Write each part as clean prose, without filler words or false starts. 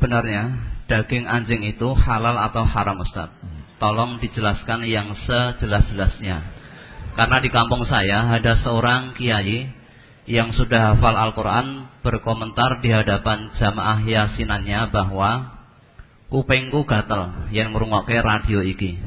sebenarnya daging anjing itu halal atau haram Ustaz? Tolong dijelaskan yang sejelas-jelasnya. Karena di kampung saya ada seorang kiai yang sudah hafal Al-Quran berkomentar di hadapan jamaah yasinannya bahwa kupingku gatel yang ngrungokke radio iki.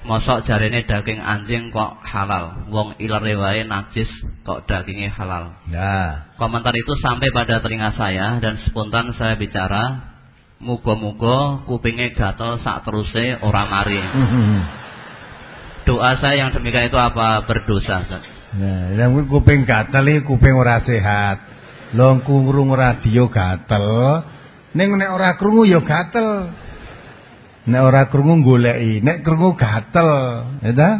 Mosok jarene daging anjing kok halal, wong ilare wae najis kok dagingnya halal. Nah, komentar itu sampai pada telinga saya dan spontan saya bicara, muga-muga kupingnya gatel sak teruse ora mari. Doa saya yang demikian itu apa berdosa, Ustaz? Nah, yang kuping gatel iki kuping ora sehat. Lho krungu radio gatel, ning nek ora krungu ya gatel. Nek ora krungu goleki, nek krungu gatel, ya ta?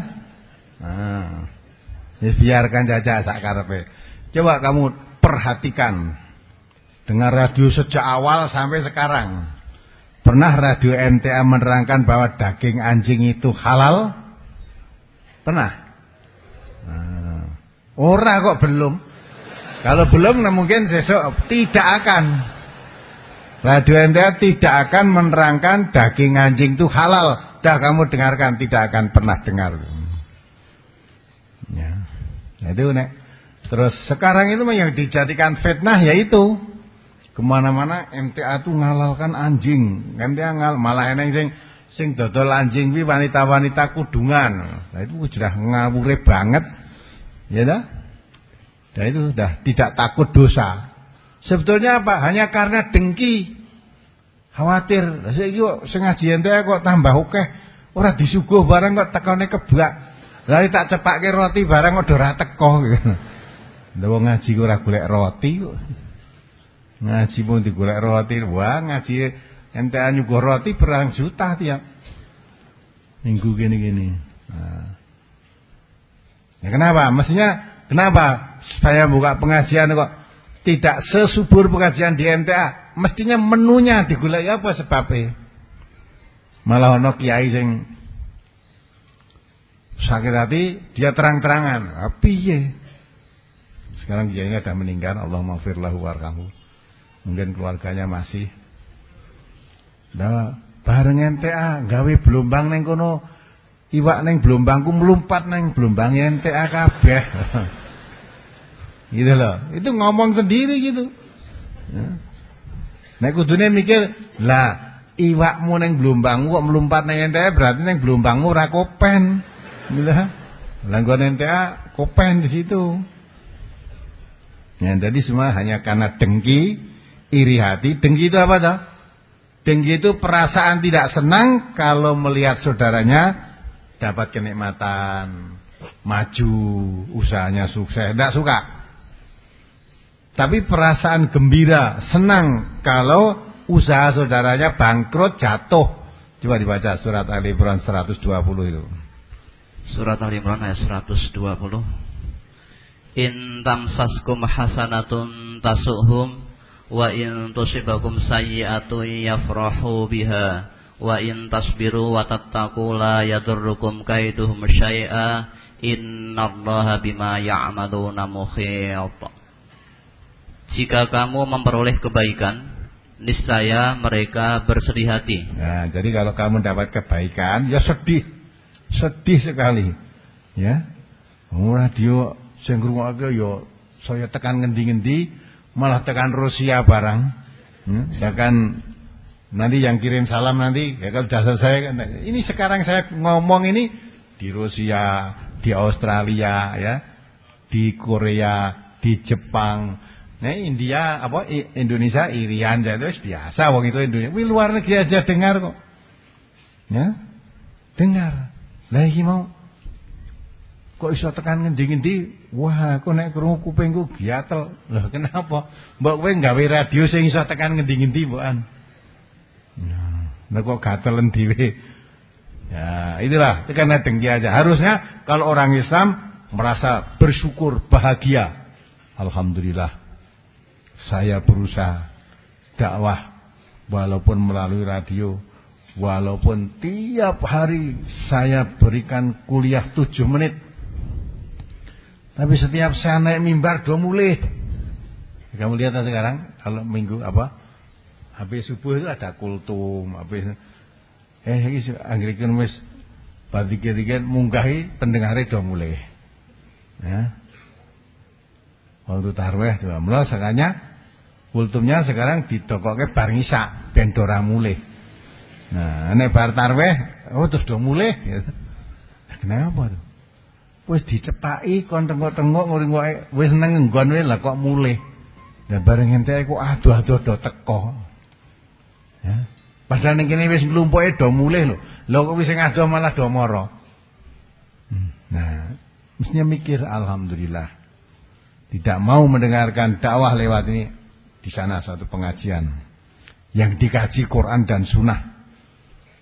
Nah. Ya biarkan saja sak karepe. Coba kamu perhatikan dengan radio sejak awal sampai sekarang. Pernah radio MTA menerangkan bahwa daging anjing itu halal? Pernah? Nah. Ora kok belum. Kalau belum nah mungkin besok tidak akan. Radio MTA tidak akan menerangkan daging anjing itu halal. Dah kamu dengarkan, tidak akan pernah dengar. Ya. Nah, itu nek. Terus sekarang itu yang dijadikan fitnah yaitu kemana-mana MTA itu ngalalkan anjing. MTA malah eneng sing dodol anjing wi wanita-wanita kudungan. Nah itu sudah ngawure banget. Ya dah. Nah itu sudah tidak takut dosa. Sebetulnya apa? Hanya karena dengki. Khawatir. Saiki sing ngaji MTA kok tambah akeh. Ora disuguh barang kok tekone kebak. Lah tak cepake roti barang kok ora teko. Lha wong ngaji ora golek roti kok. Ngaji pun digolek roti. Wah, ngaji MTA nyuguh roti berang juta tiap minggu gini-gini. Nah. Ya kenapa? Mestinya kenapa saya buka pengajian kok tidak sesubur pengajian di MTA? Mestinya menunya digolek apa sebabnya? Malah ono kiai sing sakit hati dia terang-terangan. Piye? Sekarang kiainya sudah meninggal, Allah maghfir lahu warhamhu. Mungkin keluarganya masih. Nah, bareng MTA gawe blombang ning kono. Iwak ning blombangku melumpat ning blombang MTA kabeh. Gitu loh. Itu ngomong sendiri gitu. Nek kudune mikir, lah iwakmu ning blombangmu kok melumpat ning MTA berarti ning blombangmu ora kopen. Gitu. Lah nggon MTA kopen di situ. Ya, jadi semua hanya karena dengki, iri hati. Dengki itu apa toh? Dengki itu perasaan tidak senang kalau melihat saudaranya dapat kenikmatan, maju, usahanya sukses. Tidak suka. Tapi perasaan gembira, senang kalau usaha saudaranya bangkrut, jatuh. Coba dibaca surat Ali Imran 120 itu. Surat Ali Imran ayat 120. In tamsaskum hasanatun tasuhum wa in tusibakum sayyi'atun yafrahu biha wa in tasbiru wa tattaqu la yadurrukum kaiduhum syai'a innallaha bima ya'maluna muhit. Jika kamu memperoleh kebaikan, niscaya mereka bersedih hati. Nah, jadi kalau kamu dapat kebaikan, ya sedih sekali. Ya, radio sing ngrungokke ya saya tekan ngendi-ngendi, malah tekan Rusia barang. Ya kan nanti yang kirim salam nanti ya kalau sudah selesai. Ini sekarang saya ngomong ini di Rusia, di Australia, ya, di Korea, di Jepang. Nah, India apa Indonesia irian jadi biasa wong itu Indonesia. Wih, luar negeri aja dengar kok. Ya? Dengar. Lah iki mau kok iso tekan ngendi-ngendi? Wah, aku nek krungu kupingku gatel. Lah kenapa? Mbok kowe gawe radio sing iso tekan ngendi-ngendi mbokan. Nah, kok gatelen dhewe. Ya, itulah karena dengki aja. Harusnya kalau orang Islam merasa bersyukur, bahagia. Alhamdulillah. Saya berusaha dakwah walaupun melalui radio, walaupun tiap hari saya berikan kuliah 7 menit. Tapi setiap saya naik mimbar do mulih. Kamu lihat sekarang kalau minggu apa? habis subuh itu ada kultum, habis iki anggere wis dikit-dikit munggahi pendengare do mulai. Ya. Waktu tarawih juga mulai sakanya kultumnya sekarang ditokoke bar ngisa ben ora mulai. Nah, nek bar tarawih terus do mulai gitu. Kenapa tuh? Wis dicepaki kon tengok-tengok ngono wis nang nggon wae lah kok mulai. Lah bareng entek kok aduh-aduh do teko. Ya. Padahal ning kene wis nglumpuke do mulih lho. Lho kok wis ngado malah do mara. Nah, mestinya mikir alhamdulillah. Tidak mau mendengarkan dakwah lewat ini. Di sana satu pengajian yang dikaji Quran dan Sunnah.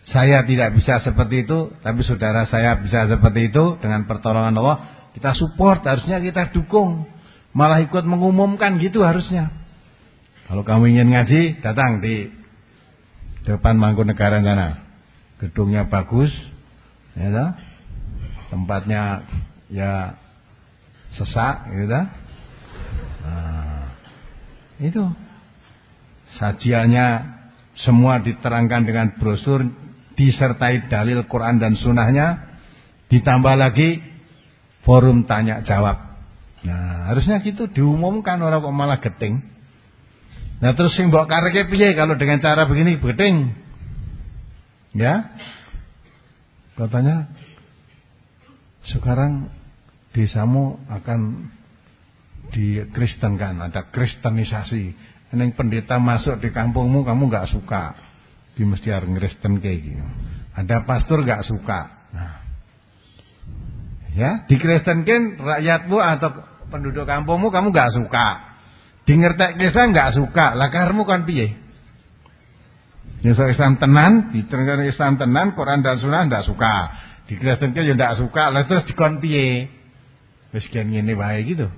Saya tidak bisa seperti itu, tapi saudara saya bisa seperti itu dengan pertolongan Allah. Kita support, harusnya kita dukung. Malah ikut mengumumkan gitu harusnya. Kalau kamu ingin ngaji, datang di depan Mangkunegaran sana. Gedungnya bagus, ya toh? Tempatnya ya sesak, gitu toh? Nah, itu sajiannya semua diterangkan dengan brosur, disertai dalil Quran dan Sunnahnya, ditambah lagi forum tanya jawab. Nah, harusnya gitu diumumkan, orang kok malah geting. Nah, terus sing mbok kareke piye kalau dengan cara begini geting? Ya. Katanya sekarang desamu akan dikristenkan, ada kristenisasi. Neng pendeta masuk di kampungmu kamu enggak suka. Di mesti harus ngristen kayak gitu. Ada pastor enggak suka. Nah. Ya, dikristenkan rakyatmu atau penduduk kampungmu kamu enggak suka. Dingertek desa enggak suka. Lah karmu kan piye? Desa Islam tenan, diterangkan Islam tenan, Quran dan Sunnah enggak suka. Dikristenkan ya enggak suka. Lah terus dikon piye? Wis ngene wae gitu.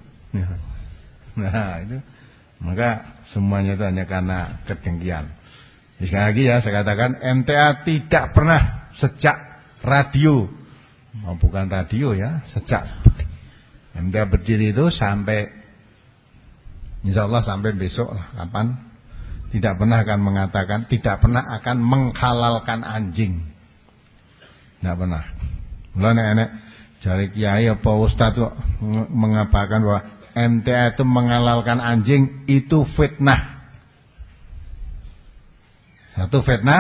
Nah, itu maka semuanya itu hanya karena kedengkian. Sekali lagi ya saya katakan MTA tidak pernah sejak radio, bukan radio ya, sejak MTA berdiri itu sampai insya Allah sampai besok lah kapan, tidak pernah akan mengatakan, tidak pernah akan menghalalkan anjing. Tidak pernah. Mulai enek cari kiai apa ustaz kok mengatakan bahwa MTA itu menghalalkan anjing, itu fitnah. Satu fitnah,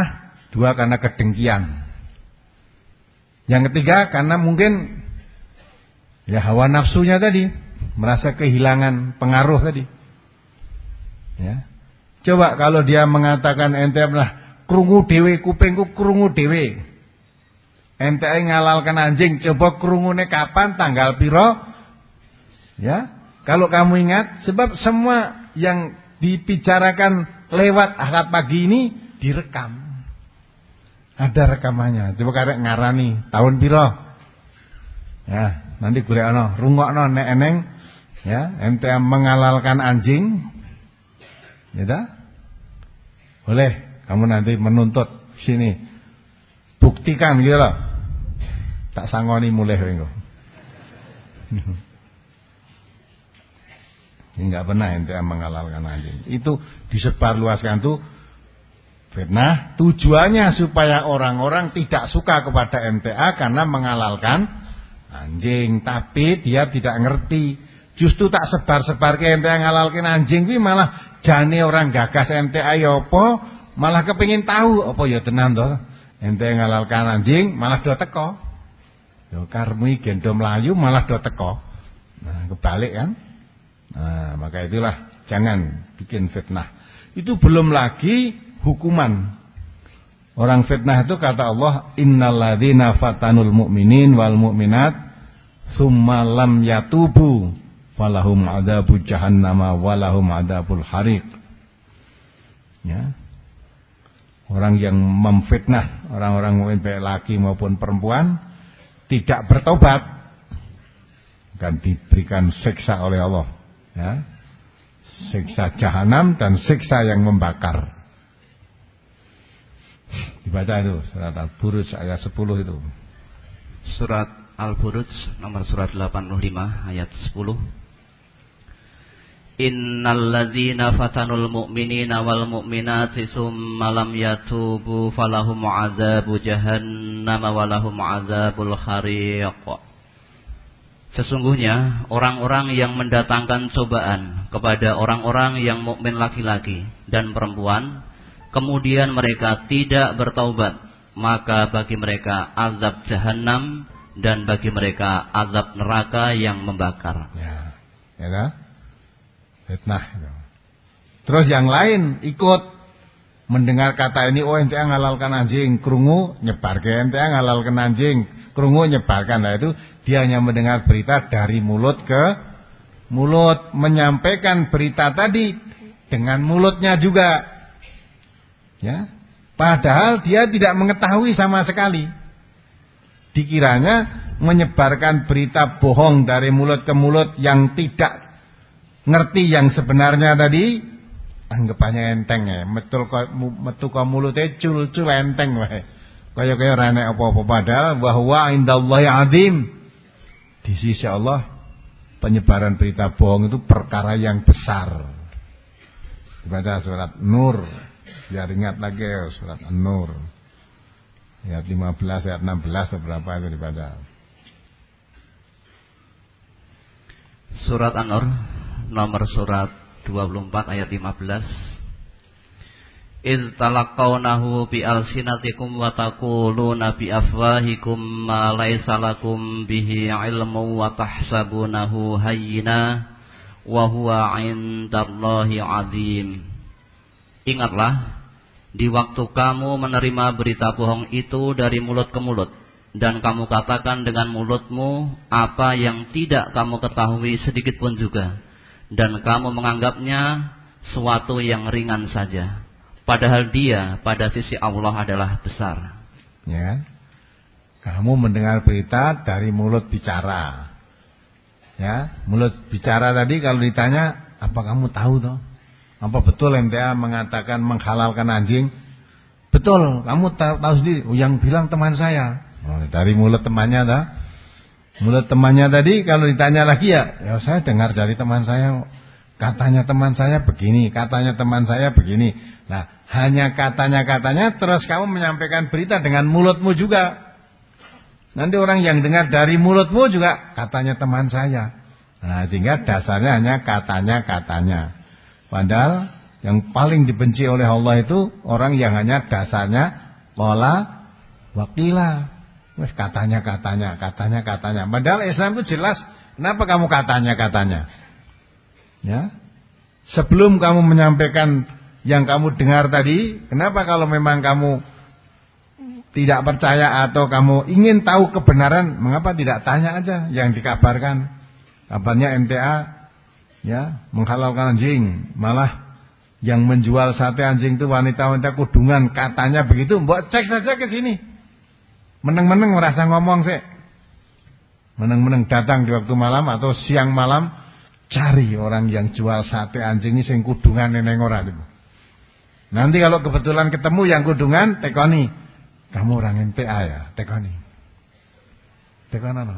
dua karena kedengkian. Yang ketiga karena mungkin ya hawa nafsunya tadi, merasa kehilangan pengaruh tadi. Ya. Coba kalau dia mengatakan MTA lah krungu dhewe kupingku krungu dhewe. MTA ngalalkan anjing, coba krungune kapan, tanggal piro? Ya. Kalau kamu ingat, sebab semua yang dibicarakan lewat akad pagi ini direkam. Ada rekamannya. Coba karek ngarani tahun piro. Ya, nanti golekno, rungokno nek eneng ya, MTA menghalalkan anjing. Ya dah? Boleh kamu nanti menuntut sini. Buktikan gitu loh. Tak sangoni mulai engko. Enggak pernah MTA menghalalkan anjing. Itu disebarluaskan tuh fitnah, tujuannya supaya orang-orang tidak suka kepada MTA karena menghalalkan anjing, tapi dia tidak ngerti. Justru tak sebar-sebar ke MTA ngalalkan anjing kuwi malah jane orang gagas MTA ya apa, malah kepengin tahu apa ya tenan to. MTA ngalalkan anjing malah do teko. Ya karmu gendo mlayu malah do teko. Nah, kebalik kan? Nah, maka itulah jangan bikin fitnah. Itu belum lagi hukuman. Orang fitnah itu kata Allah, innalladzina fatanul mu'minin wal mu'minat tsumma lam yatubu falahum adzabul jahannama walahum adzabul hariq. Ya. Orang yang memfitnah orang-orang mukmin baik laki maupun perempuan tidak bertobat akan diberikan siksa oleh Allah. Ya, siksa jahanam dan siksa yang membakar. Dibaca itu surat Al-Buruj ayat 10 itu. Surat Al-Buruj nomor surat 85 ayat 10. Innal ladzina fatanul mu'minina wal mu'minati tsumma lam yatubu falahum 'adzabu jahannam wa lahum 'adzabul khariq. Sesungguhnya orang-orang yang mendatangkan cobaan kepada orang-orang yang mukmin laki-laki dan perempuan, kemudian mereka tidak bertaubat, maka bagi mereka azab jahannam dan bagi mereka azab neraka yang membakar. Ya, ya kan? Fitnah. Terus yang lain ikut mendengar kata ini, oh ente ngalalkan anjing, krungu nyebarkan, ente ngalalkan anjing, krungu nyebarkan. Nah itu dia hanya mendengar berita dari mulut ke mulut, menyampaikan berita tadi dengan mulutnya juga. Ya. Padahal dia tidak mengetahui sama sekali. Dikiranya menyebarkan berita bohong dari mulut ke mulut yang tidak ngerti yang sebenarnya tadi, anggapannya enteng ya, metu ka mulute cul-cul enteng wae. Kaya-kaya ora enek apa-apa, padahal bahwa indallahi azim. Di sisi Allah penyebaran berita bohong itu perkara yang besar. Dibaca surat Nur, biar ingat lagi surat An-Nur. Ayat 15, ayat 16 berapa itu dibaca. Surat An-Nur nomor surat 24 ayat 15. Iz talaqawnahu bi alsinatikum wa taquluna bi afwahikum ma laysa lakum bihi ilmu wa tahsabunahu hayyina wa huwa 'indallahi 'azim. Ingatlah di waktu kamu menerima berita bohong itu dari mulut ke mulut, dan kamu katakan dengan mulutmu apa yang tidak kamu ketahui sedikit pun juga, dan kamu menganggapnya suatu yang ringan saja, padahal dia pada sisi Allah adalah besar. Ya, kamu mendengar berita dari mulut bicara. Ya, mulut bicara tadi kalau ditanya, apa kamu tahu toh? Apa betul MTA mengatakan menghalalkan anjing? Betul, kamu tahu sendiri. Yang bilang teman saya. Oh, dari mulut temannya dah. Mulut temannya tadi kalau ditanya lagi ya saya dengar dari teman saya. Katanya teman saya begini, katanya teman saya begini. Nah, hanya katanya terus kamu menyampaikan berita dengan mulutmu juga. Nanti orang yang dengar dari mulutmu juga katanya teman saya. Nah, sehingga dasarnya hanya katanya. Padahal yang paling dibenci oleh Allah itu orang yang hanya dasarnya qala wakila. Wes katanya. Padahal Islam itu jelas. Kenapa kamu katanya? Ya. Sebelum kamu menyampaikan yang kamu dengar tadi, kenapa kalau memang kamu tidak percaya atau kamu ingin tahu kebenaran, mengapa tidak tanya aja yang dikabarkan? Kabarnya MTA ya menghalalkan anjing, malah yang menjual sate anjing itu wanita-wanita kudungan, katanya begitu. Mbok cek saja ke sini. Meneng-meneng merasa ngomong sih. Meneng-meneng datang di waktu malam atau siang malam, cari orang yang jual sate anjing ini sing kudungan neneng ora itu. Nanti kalau kebetulan ketemu yang kudungan, tekoni. Kamu orang MTA ya, tekoni. Tekonan.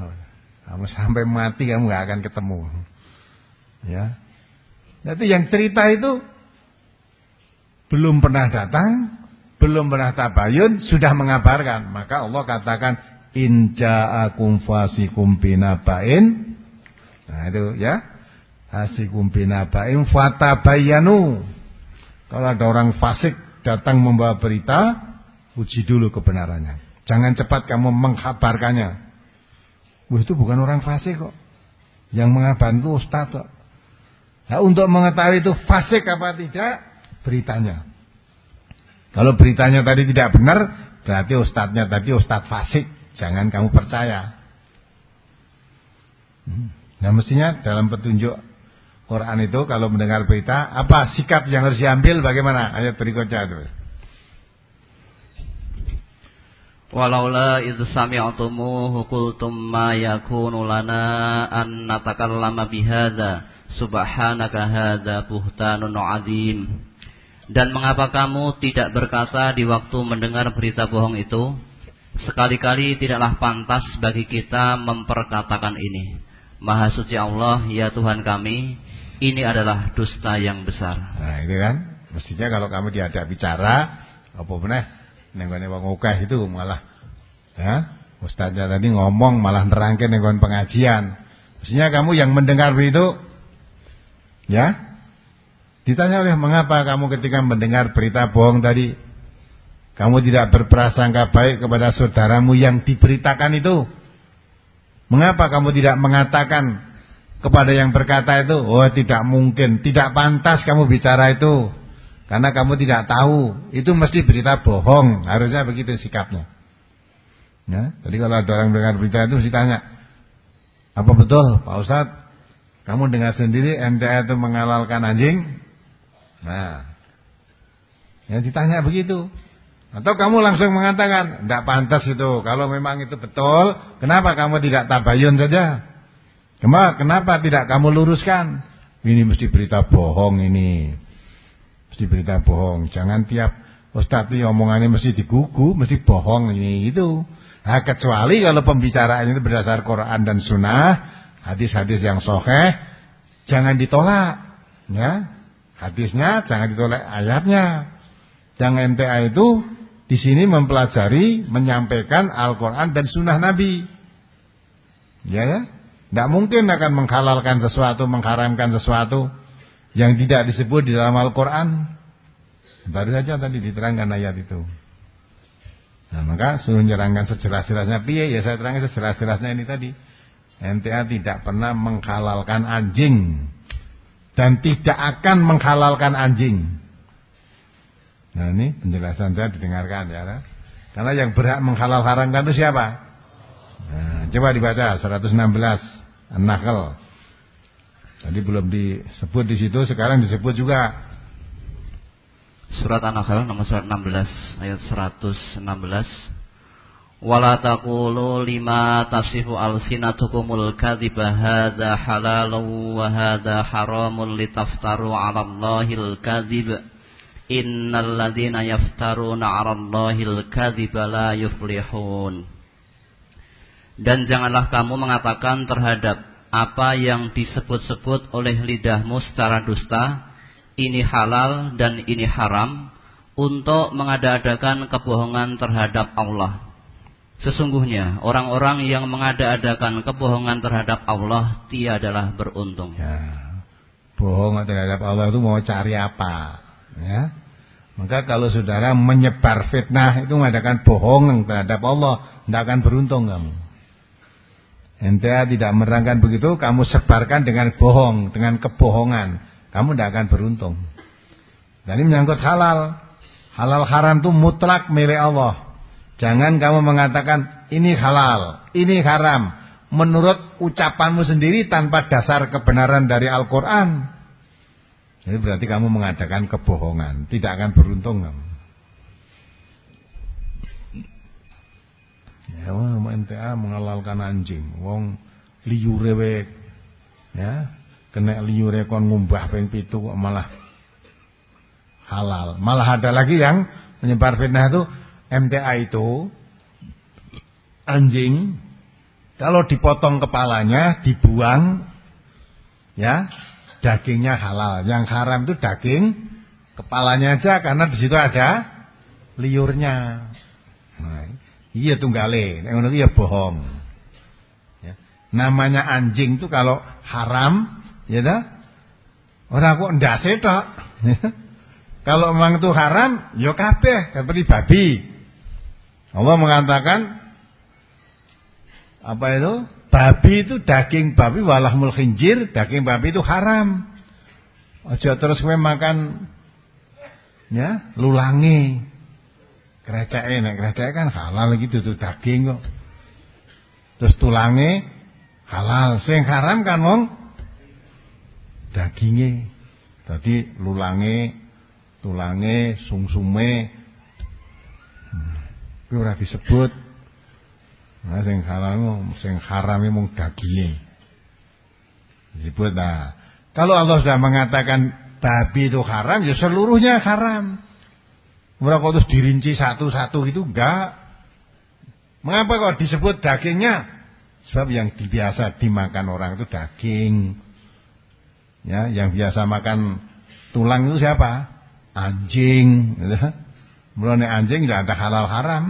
Kamu sampai mati kamu enggak akan ketemu. Ya. Jadi yang cerita itu belum pernah datang, belum pernah tabayun, sudah mengabarkan. Maka Allah katakan in ja'akum fasikum binaba'in. Nah itu ya. Fasikum binaba'in fatabayyanu. Kalau ada orang fasik datang membawa berita, uji dulu kebenarannya. Jangan cepat kamu mengkabarkannya. Wah, itu bukan orang fasik kok. Yang mengabarkan itu ustaz kok. Nah, untuk mengetahui itu fasik apa tidak, beritanya. Kalau beritanya tadi tidak benar, berarti ustadznya tadi ustadz fasik. Jangan kamu percaya. Nah, mestinya dalam petunjuk Quran itu kalau mendengar berita, apa sikap yang harus diambil, bagaimana? Ayat berikutnya itu. Walaula idz sami'tumuhu qultum ma yakunu lana an natakallama bihadza subhanaka hadza buhtanun 'adzim. Dan mengapa kamu tidak berkata di waktu mendengar berita bohong itu, sekali-kali tidaklah pantas bagi kita memperkatakan ini. Maha suci Allah ya Tuhan kami, ini adalah dusta yang besar. Nah, itu kan. Mestinya kalau kamu diajak bicara, apa benar? Nenggone wong akeh itu malah ya, ustaznya tadi ngomong malah nerangke nenggon pengajian. Mestinya kamu yang mendengar itu ya, ditanya oleh mengapa kamu ketika mendengar berita bohong tadi kamu tidak berprasangka baik kepada saudaramu yang diberitakan itu? Mengapa kamu tidak mengatakan kepada yang berkata itu, oh tidak mungkin, tidak pantas kamu bicara itu, karena kamu tidak tahu, itu mesti berita bohong, harusnya begitu sikapnya. Ya, jadi kalau ada orang dengar berita itu mesti tanya, apa betul Pak Ustadz, kamu dengar sendiri MTA itu menghalalkan anjing? Nah, ya ditanya begitu. Atau kamu langsung mengatakan, tidak pantas itu. Kalau memang itu betul, kenapa kamu tidak tabayun saja? Kenapa tidak kamu luruskan? Ini mesti berita bohong ini. Mesti berita bohong. Jangan tiap ustadz ini omongannya mesti digugu, mesti bohong ini itu. Nah, kecuali kalau pembicaraan itu berdasar Quran dan Sunnah, hadis-hadis yang sahih, jangan ditolak. Ya, hadisnya jangan ditolak ayatnya. Yang MTA itu di sini mempelajari, menyampaikan Al-Quran dan Sunnah Nabi. Ya, ya. Tidak mungkin akan menghalalkan sesuatu, mengharamkan sesuatu yang tidak disebut di dalam Al-Quran. Baru saja tadi diterangkan ayat itu. Nah, maka suruh nyerangkan sejelas-jelasnya. Piye? Ya saya terangkan sejelas-jelasnya ini tadi. MTA tidak pernah menghalalkan anjing dan tidak akan menghalalkan anjing. Nah, ini penjelasan saya didengarkan ya. Karena yang berhak menghalal haramkan itu siapa? Nah, coba dibaca 116 An-Nahl. Tadi belum disebut di situ, sekarang disebut juga. Surat An-Nahl nomor 16 ayat 116. Wala taqulu lima tasifu alsinatukumul kadhiba hadza halalun wa hadza haramun litaftaru 'alallahil kadhib. Innal ladzina yaftaruna 'alallahil kadhiba la yuflihun. Dan janganlah kamu mengatakan terhadap apa yang disebut-sebut oleh lidahmu secara dusta, ini halal dan ini haram, untuk mengada-adakan kebohongan terhadap Allah. Sesungguhnya orang-orang yang mengada-adakan kebohongan terhadap Allah tiadalah beruntung. Ya, bohong terhadap Allah itu mau cari apa? Ya. Maka kalau saudara menyebar fitnah itu mengadakan bohong terhadap Allah, tidak akan beruntung kamu. MTA tidak menerangkan begitu, kamu sebarkan dengan bohong, dengan kebohongan, kamu tidak akan beruntung. Dan ini menyangkut halal. Halal haram itu mutlak milik Allah. Jangan kamu mengatakan ini halal, ini haram menurut ucapanmu sendiri tanpa dasar kebenaran dari Al-Quran. Jadi berarti kamu mengadakan kebohongan, tidak akan beruntung kamu. Ya, wong MTA menghalalkan anjing, wong liyure we, ya, kena liyure kon ngumbah ping 7 kok malah halal. Malah ada lagi yang menyebar fitnah itu, MTA itu anjing kalau dipotong kepalanya, dibuang, ya, dagingnya halal. Yang haram itu daging kepalanya aja, karena di situ ada liurnya. Nah, iya tunggale, nek ngono iki ya bohong. Ya. Namanya anjing itu kalau haram, ya dah. Ora kok ndase tok. Kalau memang itu haram, ya kabeh, seperti babi. Allah mengatakan apa itu? Babi itu daging babi walahmul khinjir, daging babi itu haram. Aja terus kowe makan ya, lulangi. Kreceke, nek kreceke kan halal gitu tuh daging kok. Terus tulange halal, sing haram kan wong daginge. Dadi lulange, tulange, sungsume kuwi ora disebut. Nah, sing halal sing harame mung daginge. Disebut nah. Kalau Allah sudah mengatakan babi itu haram, ya seluruhnya haram. Ora kok terus dirinci satu-satu itu enggak. Mengapa kok disebut dagingnya? Sebab yang biasa dimakan orang itu daging. Ya, yang biasa makan tulang itu siapa? Anjing, gitu. Mulane anjing tidak ada halal haram.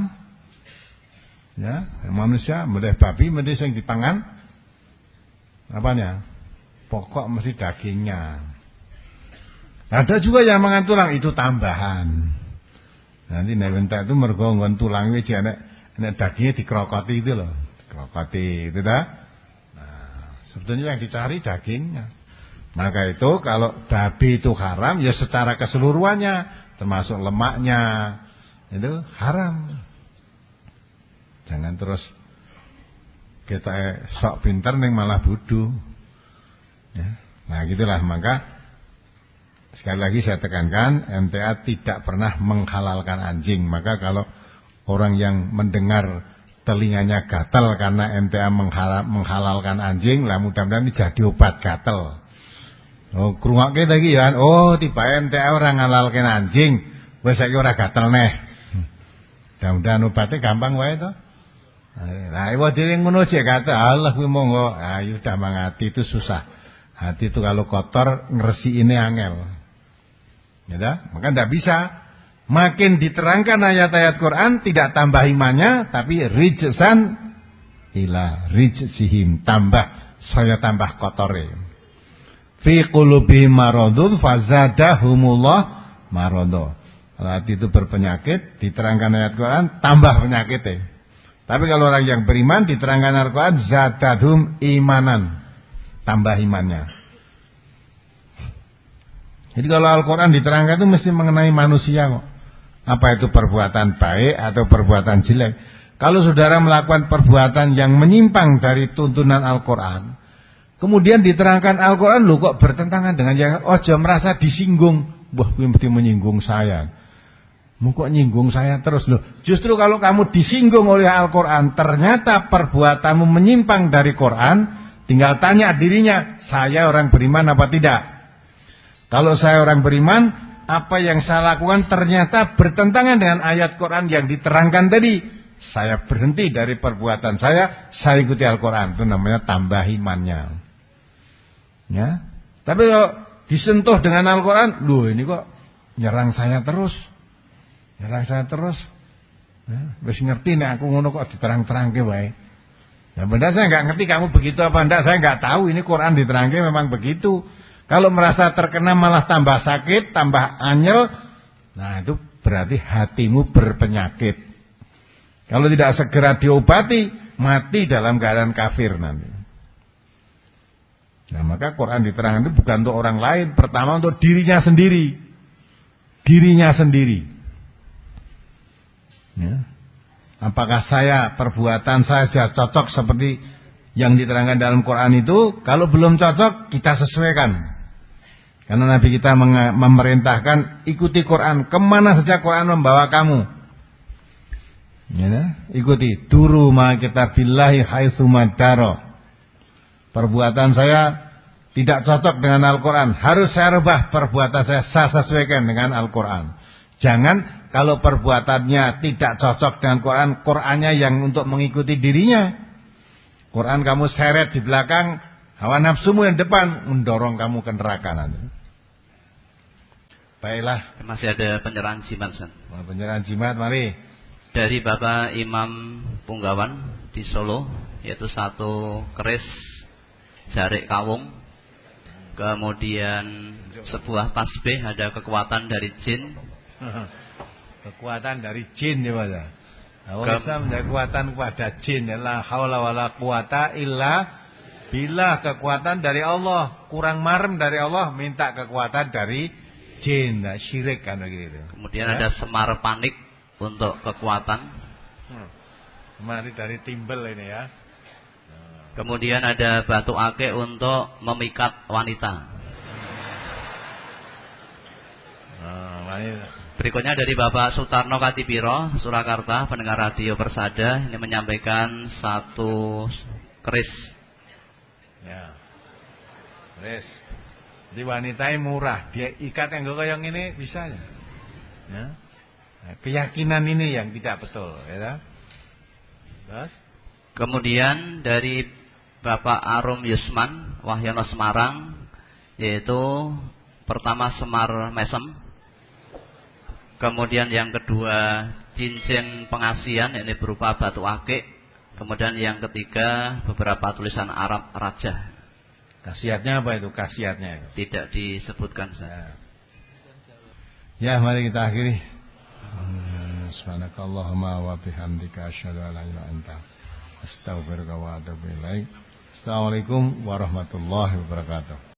Ya, manusia mulai babi mesti sing dipangan apanya? Pokok mesti dagingnya. Ada juga yang mangan tulang, itu tambahan. Nanti nek entek itu mergo nggon tulang iki nek dagingnya dikrokoti itu loh. Dikrokoti itu dah. Nah, sebetulnya yang dicari dagingnya. Maka itu kalau babi itu haram ya secara keseluruhannya, termasuk lemaknya. Itu haram. Jangan terus kita sok pinter ning malah bodoh. Ya. Nah, gitulah, maka sekali lagi saya tekankan, MTA tidak pernah menghalalkan anjing. Maka kalau orang yang mendengar telinganya gatal karena MTA menghalalkan anjing, lah mudah-mudahan ini jadi obat gatal. Oh, krungokke lagi ya. Oh, tiba MTA orang ngalalkan anjing, wis saiki ora gatel neh. Mudah-mudahan obatnya gampang wae to. Nah, iwa dhewe ngono jek gatel, Allah kuwi monggo. Ayo udah mangati itu susah. Hati itu kalau kotor ngresiki-ine angel. Ya, maka tidak bisa. Makin diterangkan ayat-ayat Quran tidak tambah imannya, tapi rijsan ila rijsihim, tambah saya tambah kotore. Fi qulubihim maradun fazadahumullah marado. Kalau hati itu berpenyakit, diterangkan ayat Quran, tambah penyakitnya. Tapi kalau orang yang beriman diterangkan ayat Quran, zadadhum imanan, tambah imannya. Jadi kalau Al-Quran diterangkan itu mesti mengenai manusia kok. Apa itu perbuatan baik atau perbuatan jelek. Kalau saudara melakukan perbuatan yang menyimpang dari tuntunan Al-Quran, kemudian diterangkan Al-Quran, lu kok bertentangan dengan yang ojo merasa disinggung. Wah, ini mesti menyinggung saya. Mu kok nyinggung saya terus loh. Justru kalau kamu disinggung oleh Al-Quran, ternyata perbuatanmu menyimpang dari Quran, tinggal tanya dirinya, saya orang beriman apa tidak? Kalau saya orang beriman, apa yang saya lakukan ternyata bertentangan dengan ayat Quran yang diterangkan tadi. Saya berhenti dari perbuatan saya ikuti Al-Quran. Itu namanya tambah imannya. Ya. Tapi kalau disentuh dengan Al-Quran, loh ini kok nyerang saya terus. Nyerang saya terus. Ya, wis ngerti nek aku ngono kok diterang-terangke wae. Ya benar, saya enggak ngerti kamu begitu apa enggak, saya enggak tahu, ini Quran diterangke memang begitu. Kalau merasa terkena malah tambah sakit, tambah anyel, nah itu berarti hatimu berpenyakit. Kalau tidak segera diobati, mati dalam keadaan kafir nanti. Nah, maka Quran diterangkan itu bukan untuk orang lain, pertama untuk dirinya sendiri. Dirinya sendiri. Ya. Apakah perbuatan saya sudah cocok seperti yang diterangkan dalam Quran itu? Kalau belum cocok, kita sesuaikan. Karena Nabi kita memerintahkan ikuti Quran, kemana saja Quran membawa kamu. Ya, ikuti. Duru ma kitabillahi haitsu madaro. Perbuatan saya tidak cocok dengan Al-Quran, harus saya rubah perbuatan saya sesuaikan dengan Al-Quran. Jangan kalau perbuatannya tidak cocok dengan Quran, Qurannya yang untuk mengikuti dirinya. Quran kamu seret di belakang, hawa nafsumu yang depan mendorong kamu ke neraka nanti. Baiklah. Masih ada penyerahan jimat, San. Penyerahan jimat, mari. Dari Bapak Imam Punggawan di Solo, yaitu 1 keris jarik kawung, kemudian sebuah tasbih, ada kekuatan dari jin. Kekuatan dari jin ya, Pak. Orang Islam ada kekuatan kepada jin, la haula wala quwata illa billah, kekuatan dari Allah, kurang marem dari Allah, minta kekuatan dari jin, syirik kan begitu. Kemudian ya, ada semar panik untuk kekuatan. Semar dari timbel ini ya. Kemudian ada batu ake untuk memikat wanita. Berikutnya dari Bapak Sutarno Katipiro, Surakarta, pendengar radio Persada, ini menyampaikan 1 keris. Ya. Keris. Di wanita murah, dia ikat yang goyang ini bisa ya. Ya. Nah, keyakinan ini yang tidak betul, ya. Terus? Kemudian dari Bapak Arum Yusman, Wahyono Semarang, yaitu pertama semar mesem, kemudian yang kedua cincin pengasian, ini berupa batu akik, kemudian yang ketiga beberapa tulisan Arab raja. Khasiatnya apa itu? Khasiatnya tidak disebutkan saya. Ya, mari kita akhiri. Subhanakallahumma wa bihamdika asyhadu an la ilaha illa anta astaghfiruka wa atubu ilaik. Assalamualaikum warahmatullahi wabarakatuh.